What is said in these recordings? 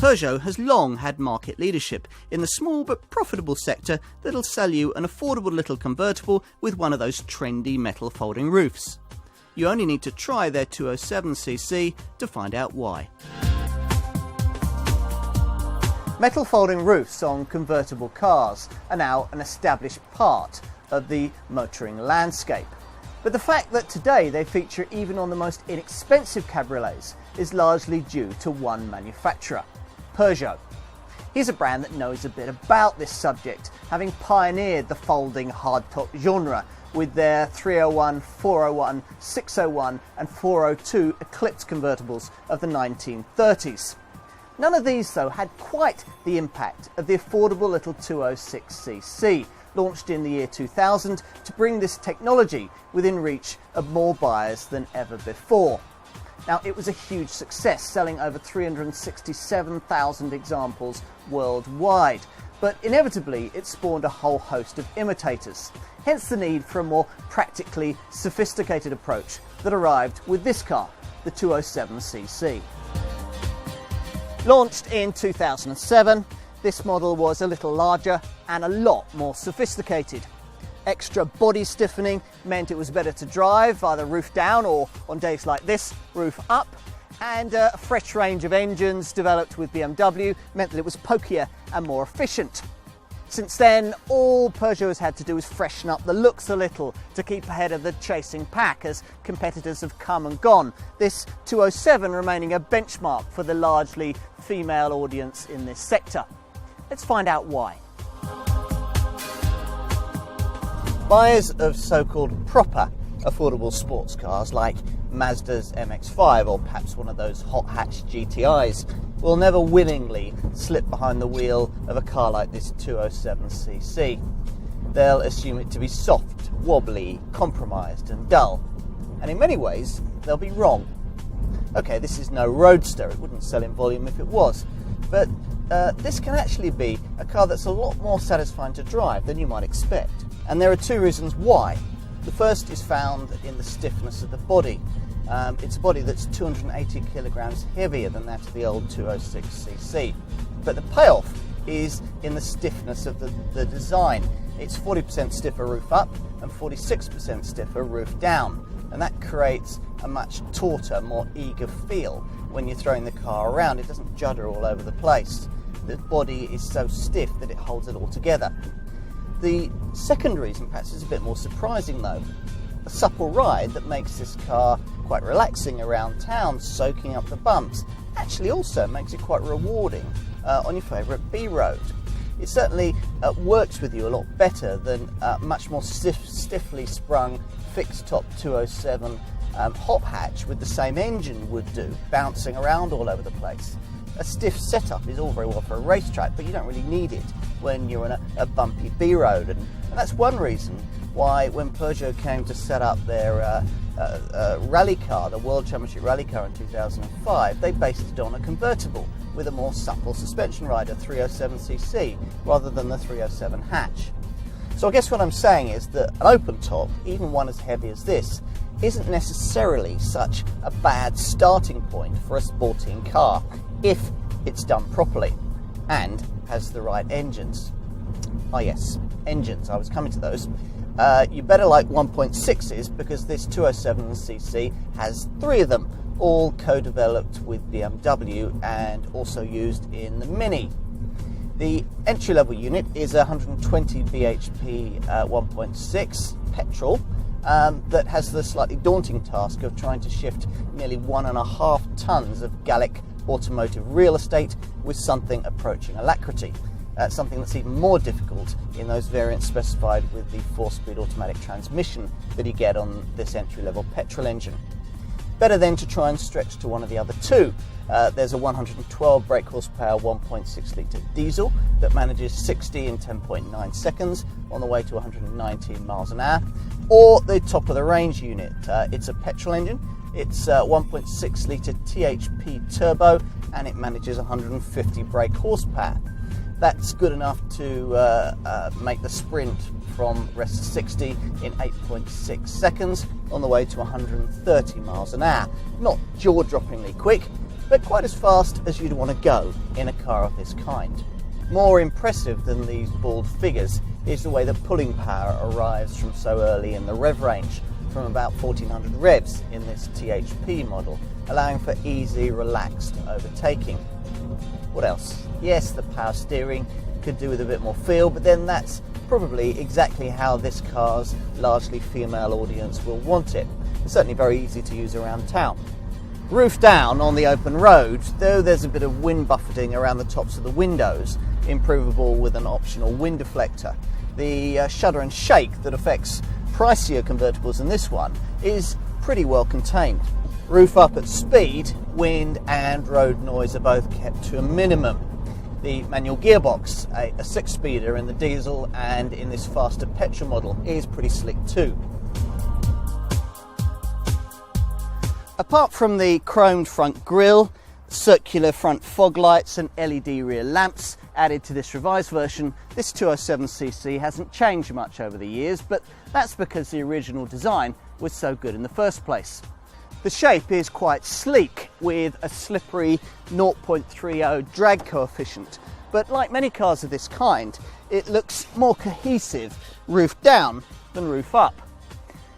Peugeot has long had market leadership in the small but profitable sector that'll sell you an affordable little convertible with one of those trendy metal folding roofs. You only need to try their 207cc to find out why. Metal folding roofs on convertible cars are now an established part of the motoring landscape. But the fact that today they feature even on the most inexpensive cabriolets is largely due to one manufacturer, Peugeot. Here's a brand that knows a bit about this subject, having pioneered the folding hardtop genre with their 301, 401, 601 and 402 Eclipse convertibles of the 1930s. None of these, though, had quite the impact of the affordable little 206cc, launched in the year 2000 to bring this technology within reach of more buyers than ever before. Now, it was a huge success, selling over 367,000 examples worldwide, but inevitably it spawned a whole host of imitators, hence the need for a more practically sophisticated approach that arrived with this car, the 207cc. Launched in 2007, this model was a little larger and a lot more sophisticated. Extra body stiffening meant it was better to drive either roof down or, on days like this, roof up. And a fresh range of engines developed with BMW meant that it was pokier and more efficient. Since then, all Peugeot has had to do is freshen up the looks a little to keep ahead of the chasing pack as competitors have come and gone, this 207 remaining a benchmark for the largely female audience in this sector. Let's find out why. Buyers of so-called proper affordable sports cars like Mazda's MX-5 or perhaps one of those hot hatch GTIs will never willingly slip behind the wheel of a car like this 207cc. They'll assume it to be soft, wobbly, compromised and dull. And in many ways, they'll be wrong. Okay, this is no roadster, it wouldn't sell in volume if it was, but this can actually be a car that's a lot more satisfying to drive than you might expect. And there are two reasons why. The first is found in the stiffness of the body. It's a body that's 280 kilograms heavier than that of the old 206cc. But the payoff is in the stiffness of the design. It's 40% stiffer roof up and 46% stiffer roof down. And that creates a much tauter, more eager feel when you're throwing the car around. It doesn't judder all over the place. The body is so stiff that it holds it all together. The second reason perhaps is a bit more surprising though. A supple ride that makes this car quite relaxing around town, soaking up the bumps, actually also makes it quite rewarding on your favourite B road. It certainly works with you a lot better than much more stiffly sprung fixed top 207 hot hatch with the same engine would do, bouncing around all over the place. A stiff setup is all very well for a racetrack, but you don't really need it when you're on a bumpy B road. And that's one reason why when Peugeot came to set up their rally car, the World Championship rally car in 2005, they based it on a convertible with a more supple suspension ride, a 307cc, rather than the 307 hatch. So I guess what I'm saying is that an open top, even one as heavy as this, isn't necessarily such a bad starting point for a sporting car if it's done properly and has the right engines. Oh yes, engines, I was coming to those. You better like 1.6s because this 207cc has 3 of them, all co-developed with BMW and also used in the Mini. The entry-level unit is a 120 bhp 1.6 petrol that has the slightly daunting task of trying to shift nearly 1.5 tons of Gallic automotive real estate with something approaching alacrity. Something that's even more difficult in those variants specified with the 4-speed automatic transmission that you get on this entry-level petrol engine. Better then to try and stretch to one of the other two. There's a 112 brake horsepower 1.6 litre diesel that manages 60 in 10.9 seconds on the way to 119 miles an hour, or the top of the range unit. It's a petrol engine. It's 1.6 litre THP turbo and it manages 150 brake horsepower. That's good enough to make the sprint from rest to 60 in 8.6 seconds on the way to 130 miles an hour. Not jaw-droppingly quick, but quite as fast as you'd want to go in a car of this kind. More impressive than these bald figures is the way that pulling power arrives from so early in the rev range, from about 1400 revs in this THP model, allowing for easy, relaxed overtaking. What else? Yes, the power steering could do with a bit more feel, but then that's probably exactly how this car's largely female audience will want it. It's certainly very easy to use around town. Roof down on the open road, though there's a bit of wind buffeting around the tops of the windows, improvable with an optional wind deflector. The shudder and shake that affects pricier convertibles than this one is pretty well contained. Roof up at speed, wind and road noise are both kept to a minimum. The manual gearbox, a 6-speeder in the diesel and in this faster petrol model, is pretty slick too. Apart from the chromed front grille, circular front fog lights and LED rear lamps added to this revised version, this 207cc hasn't changed much over the years, but that's because the original design was so good in the first place. The shape is quite sleek with a slippery 0.30 drag coefficient, but like many cars of this kind, it looks more cohesive roof down than roof up.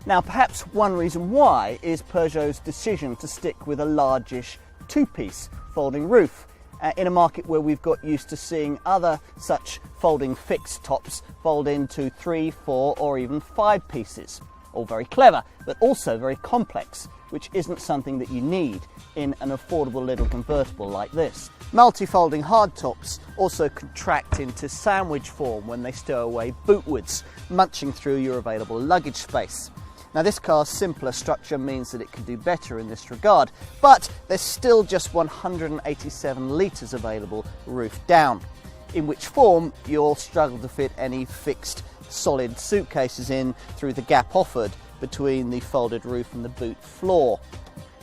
Now perhaps one reason why is Peugeot's decision to stick with a largish two-piece folding roof in a market where we've got used to seeing other such folding fixed tops fold into 3, 4 or even 5 pieces. All very clever, but also very complex, which isn't something that you need in an affordable little convertible like this. Multi-folding hardtops also contract into sandwich form when they stow away bootwards, munching through your available luggage space. Now this car's simpler structure means that it can do better in this regard, but there's still just 187 litres available roof down, in which form you'll struggle to fit any fixed solid suitcases in through the gap offered between the folded roof and the boot floor.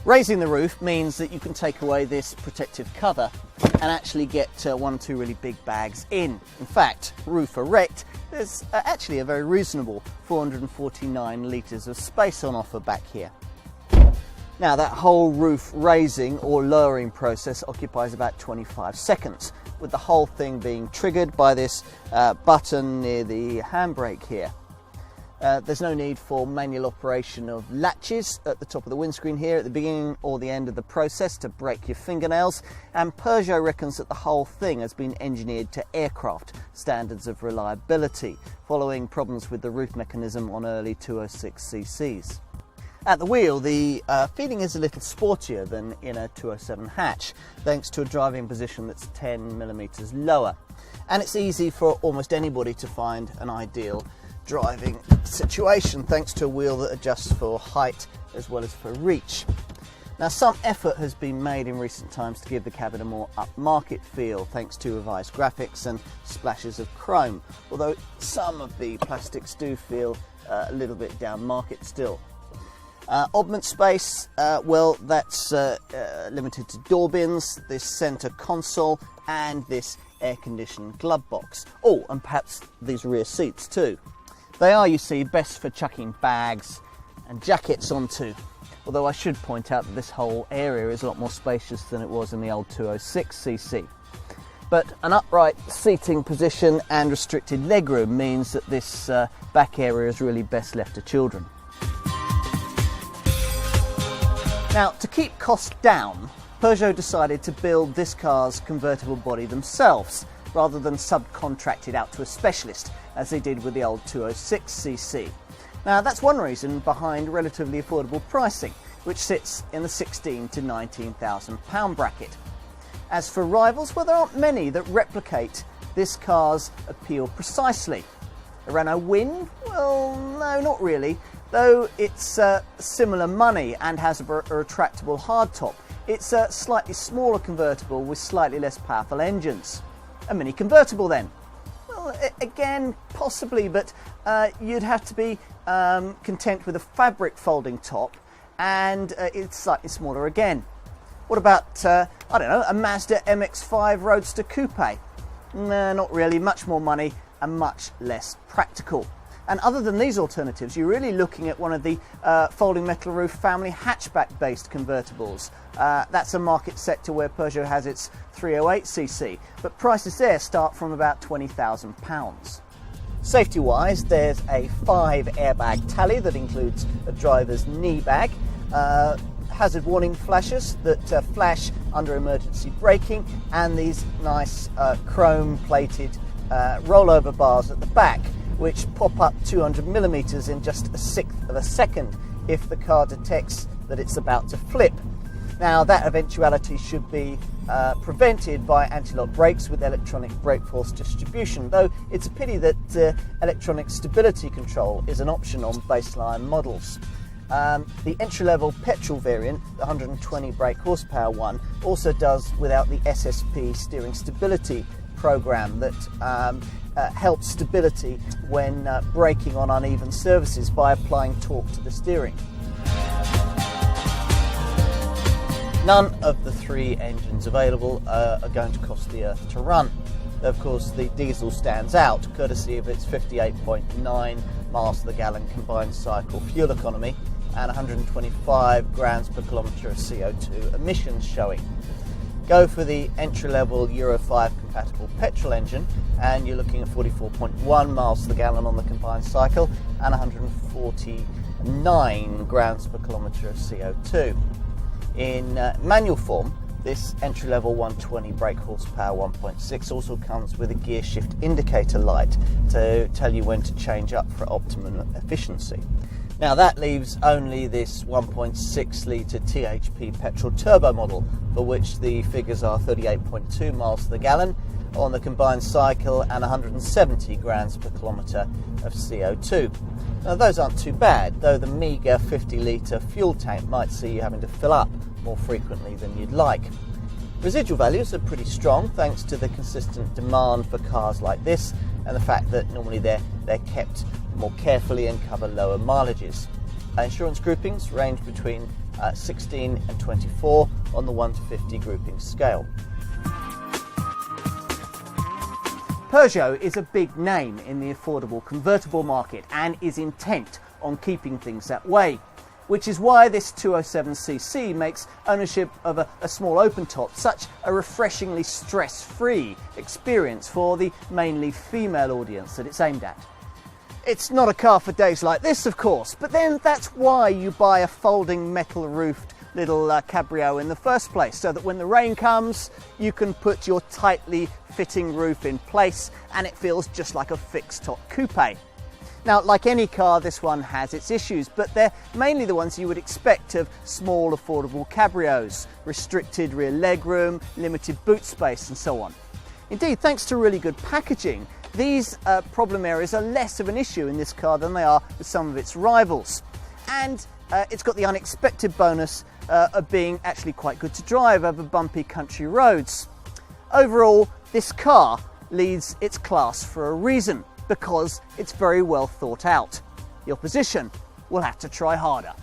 Raising the roof means that you can take away this protective cover and actually get 1 or 2 really big bags in. In fact, roof erect, there's actually a very reasonable 449 litres of space on offer back here. Now that whole roof raising or lowering process occupies about 25 seconds, with the whole thing being triggered by this button near the handbrake here. There's no need for manual operation of latches at the top of the windscreen here at the beginning or the end of the process to break your fingernails, and Peugeot reckons that the whole thing has been engineered to aircraft standards of reliability, following problems with the roof mechanism on early 206cc's. At the wheel, the feeling is a little sportier than in a 207 hatch, thanks to a driving position that's 10mm lower, and it's easy for almost anybody to find an ideal driving situation thanks to a wheel that adjusts for height as well as for reach. Now some effort has been made in recent times to give the cabin a more upmarket feel thanks to revised graphics and splashes of chrome, although some of the plastics do feel a little bit down market still. Oddment space, well that's limited to door bins, this centre console and this air-conditioned glove box. Oh, and perhaps these rear seats too. They are, you see, best for chucking bags and jackets onto, although I should point out that this whole area is a lot more spacious than it was in the old 206cc. But an upright seating position and restricted legroom means that this back area is really best left to children. Now, to keep costs down, Peugeot decided to build this car's convertible body themselves, rather than subcontract it out to a specialist, as they did with the old 206cc. Now that's one reason behind relatively affordable pricing, which sits in the £16,000 to £19,000 bracket. As for rivals, well there aren't many that replicate this car's appeal precisely. A Renault Wind? Well, no, not really, though it's similar money and has a retractable hardtop. It's a slightly smaller convertible with slightly less powerful engines. A mini convertible then? Well, again, possibly, but you'd have to be content with a fabric folding top, and it's slightly smaller again. What about, I don't know, a Mazda MX-5 Roadster Coupe? No, not really, much more money and much less practical. And other than these alternatives, you're really looking at one of the folding metal roof family hatchback-based convertibles. That's a market sector where Peugeot has its 308cc, but prices there start from about £20,000. Safety-wise, there's a 5-airbag tally that includes a driver's knee bag, hazard warning flashes that flash under emergency braking, and these nice chrome-plated rollover bars at the back, which pop up 200mm in just 1/6 of a second if the car detects that it's about to flip. Now, that eventuality should be prevented by anti-lock brakes with electronic brake force distribution, though it's a pity that electronic stability control is an option on baseline models. The entry-level petrol variant, the 120 brake horsepower one, also does without the SSP steering stability program that helps stability when braking on uneven surfaces by applying torque to the steering. None of the 3 engines available are going to cost the earth to run. Of course, the diesel stands out, courtesy of its 58.9 miles to the gallon combined cycle fuel economy and 125 grams per kilometre of CO2 emissions showing. Go for the entry-level Euro 5 compatible petrol engine and you're looking at 44.1 miles to the gallon on the combined cycle and 149 grams per kilometre of CO2. In manual form, this entry-level 120 brake horsepower 1.6 also comes with a gear shift indicator light to tell you when to change up for optimum efficiency. Now that leaves only this 1.6 litre THP petrol turbo model, for which the figures are 38.2 miles to the gallon on the combined cycle and 170 grams per kilometre of CO2. Now those aren't too bad, though the meagre 50 litre fuel tank might see you having to fill up more frequently than you'd like. Residual values are pretty strong thanks to the consistent demand for cars like this and the fact that normally they're kept more carefully and cover lower mileages. Insurance groupings range between 16 and 24 on the 1 to 50 grouping scale. Peugeot is a big name in the affordable convertible market and is intent on keeping things that way, which is why this 207cc makes ownership of a small open top such a refreshingly stress-free experience for the mainly female audience that it's aimed at. It's not a car for days like this, of course, but then that's why you buy a folding metal-roofed little cabrio in the first place, so that when the rain comes, you can put your tightly fitting roof in place and it feels just like a fixed-top coupe. Now, like any car, this one has its issues, but they're mainly the ones you would expect of small, affordable cabrios: restricted rear legroom, limited boot space, and so on. Indeed, thanks to really good packaging, these problem areas are less of an issue in this car than they are with some of its rivals. And it's got the unexpected bonus of being actually quite good to drive over bumpy country roads. Overall, this car leads its class for a reason, because it's very well thought out. The opposition will have to try harder.